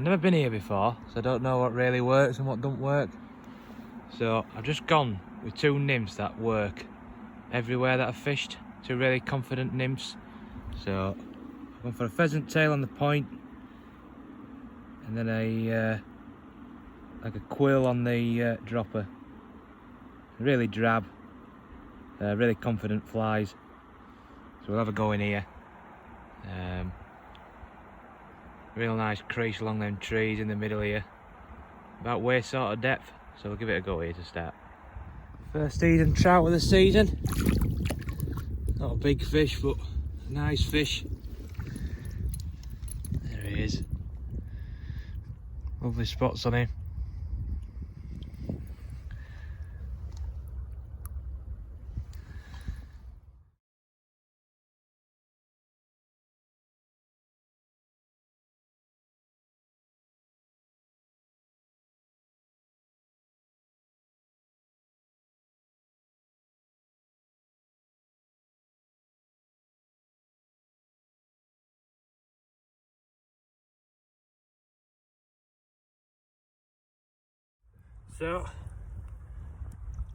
I've never been here before, so I don't know what really works and what don't work. So I've just gone with two nymphs that work everywhere that I've fished. Two really confident nymphs. So I've gone for a pheasant tail on the point, and then a like a quill on the dropper. Really drab, really confident flies. So we'll have a go in here. Real nice crease along them trees in the middle here. About waist sort of depth, so we'll give it a go here to start. First Eden trout of the season. Not a big fish, but a nice fish. There he is. Lovely spots on him. So,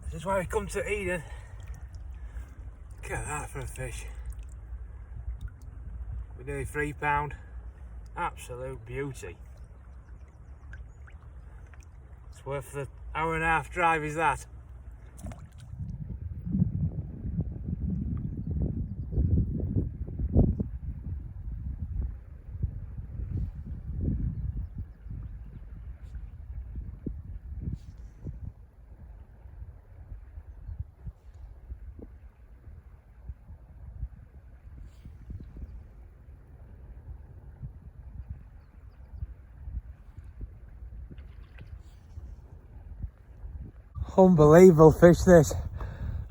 this is why we come to Eden. Look at that for a fish. We're nearly £3. Absolute beauty. It's worth the hour and a half drive, is that? Unbelievable fish this,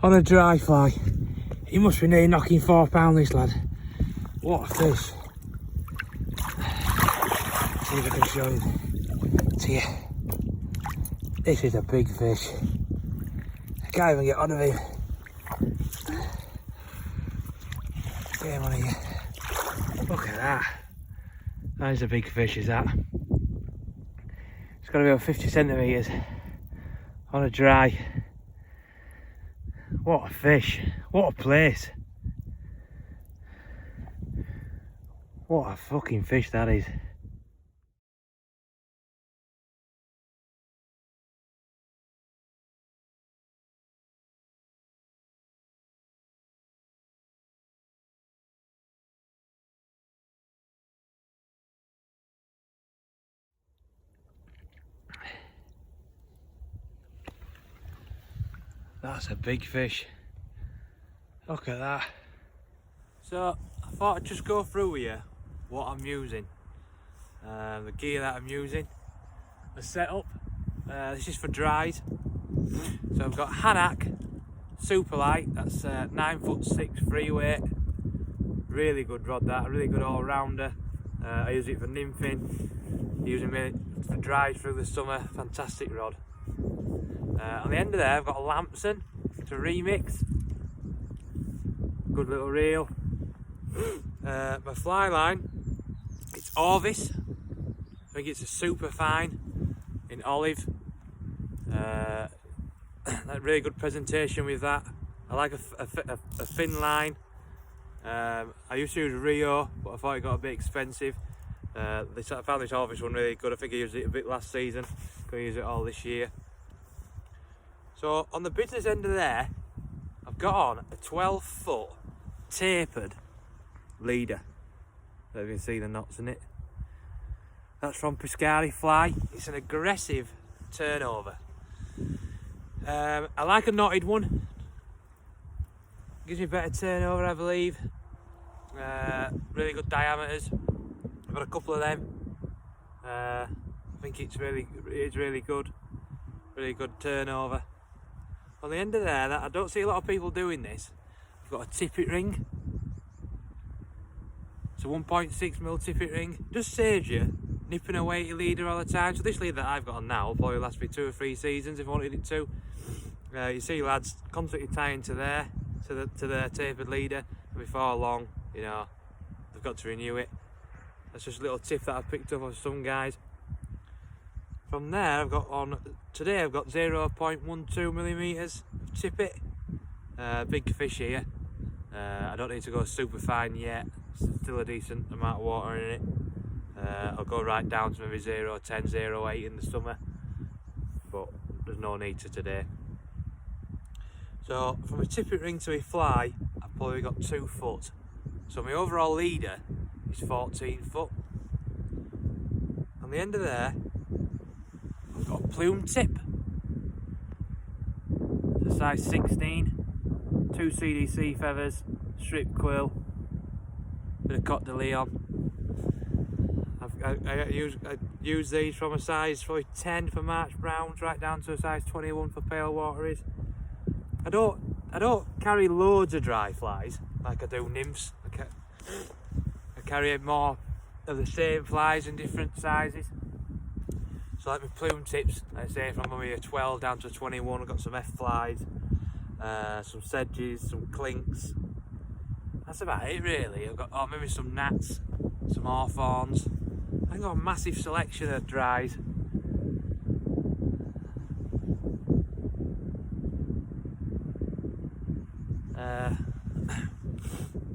on a dry fly. He must be nearly knocking £4 this lad. What a fish. See if I can show you to you. This is a big fish. I can't even get on of him. Get him on here. Look at that. That is a big fish, is that? It's got to be about 50 centimetres. On a dry. What a fish, what a place. What a fucking fish that is. That's a big fish. Look at that. So I thought I'd just go through with you what I'm using. The gear that I'm using. The setup. This is for dries. So I've got Hanak super light. That's 9'6" free weight. Really good rod that. A really good all rounder. I use it for nymphing. Using it for dries through the summer. Fantastic rod. On the end of there I've got a Lamson to remix. Good little reel. My fly line, it's Orvis. I think it's a super fine in olive. Really good presentation with that. I like a thin line. I used to use Rio, but I thought it got a bit expensive. I found this Orvis one really good. I think I used it a bit last season. Gonna use it all this year. So on the business end of there, I've got on a 12-foot tapered leader. So you can see the knots in it. That's from Piscari Fly. It's an aggressive turnover. I like a knotted one. Gives me better turnover, I believe. Really good diameters. I've got a couple of them. I think it's really good. Really good turnover. On the end of there, I don't see a lot of people doing this. I've got a tippet ring. It's a 1.6mm tippet ring. Just saves you nipping away your leader all the time. So this leader that I've got on now will probably last me 2 or 3 seasons if I wanted it to. You see lads constantly tying to their tapered leader, and before long, you know, they've got to renew it. That's just a little tip that I've picked up of some guys. from there I've got on today I've got 0.12 millimeters of tippet. Big fish here. I don't need to go super fine yet, still a decent amount of water in it. I'll go right down to maybe 0.10, 0.8 in the summer, but there's no need to today. So from a tippet ring to a fly, I've probably got 2 foot. So my overall leader is 14 foot. On the end of there, I've got a plume tip. It's a size 16, 2 CDC feathers, strip quill, bit of Cote de Leon. I use these from a size probably 10 for March Browns right down to a size 21 for pale wateries. I don't carry loads of dry flies like I do nymphs. I carry more of the same flies in different sizes. So like my plume tips, like I say, from maybe a 12 down to a 21, I've got some F flies, some sedges, some clinks. That's about it really. I've got maybe some gnats, some hawthorns. I've got a massive selection of dries.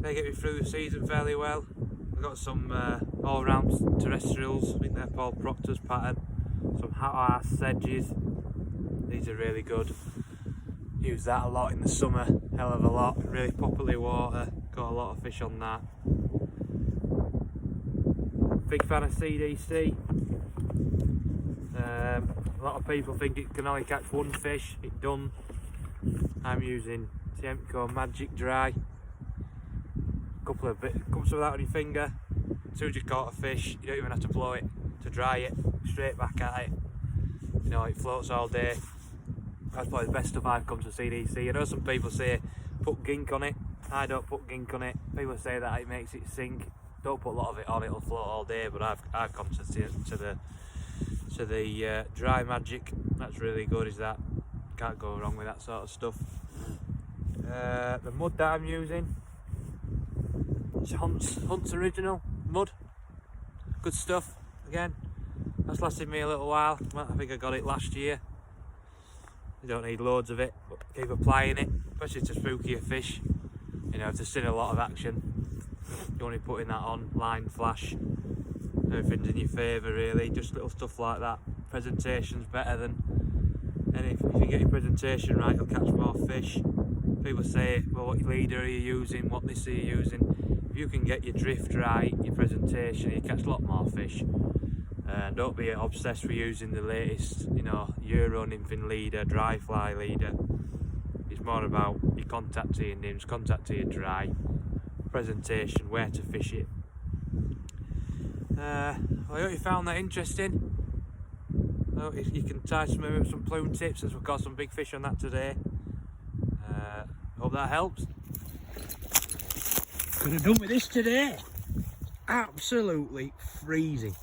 They get me through the season fairly well. I've got some all-round terrestrials, I think they're called Proctor's pattern. Some hot-ass sedges, these are really good. Use that a lot in the summer, hell of a lot, really popular water, got a lot of fish on that. Big fan of CDC. A lot of people think it can only catch one fish, it don't. I'm using Tiemco Magic Dry. Couple of some of that on your finger. As soon as you caught a fish, you don't even have to blow it to dry it. Straight back at it. You know, it floats all day. That's probably the best stuff I've come to CDC. I know some people say put gink on it. I don't put gink on it. People say that it makes it sink. Don't put a lot of it on, it'll float all day. But I've come to the Dry Magic. That's really good. Is that? Can't go wrong with that sort of stuff. The mud that I'm using. It's Hunt's Original mud. Good stuff. Again, that's lasted me a little while. I think I got it last year. You don't need loads of it, but keep applying it, especially to spookier fish. You know, if there's still a lot of action, you're only putting that on, line, flash, everything's in your favour really, just little stuff like that. Presentation's better than, and if you can get your presentation right, you'll catch more fish. People say, well, what leader are you using, what this are you using? If you can get your drift right, your presentation, you catch a lot more fish. And don't be obsessed with using the latest, you know, Euro nymphing leader, dry fly leader. It's more about your contact to your nymphs, contact to your dry, presentation, where to fish it. I hope you found that interesting. I hope you can tie some plume tips, as we've got some big fish on that today. Hope that helps. Could have done with this today. Absolutely freezing.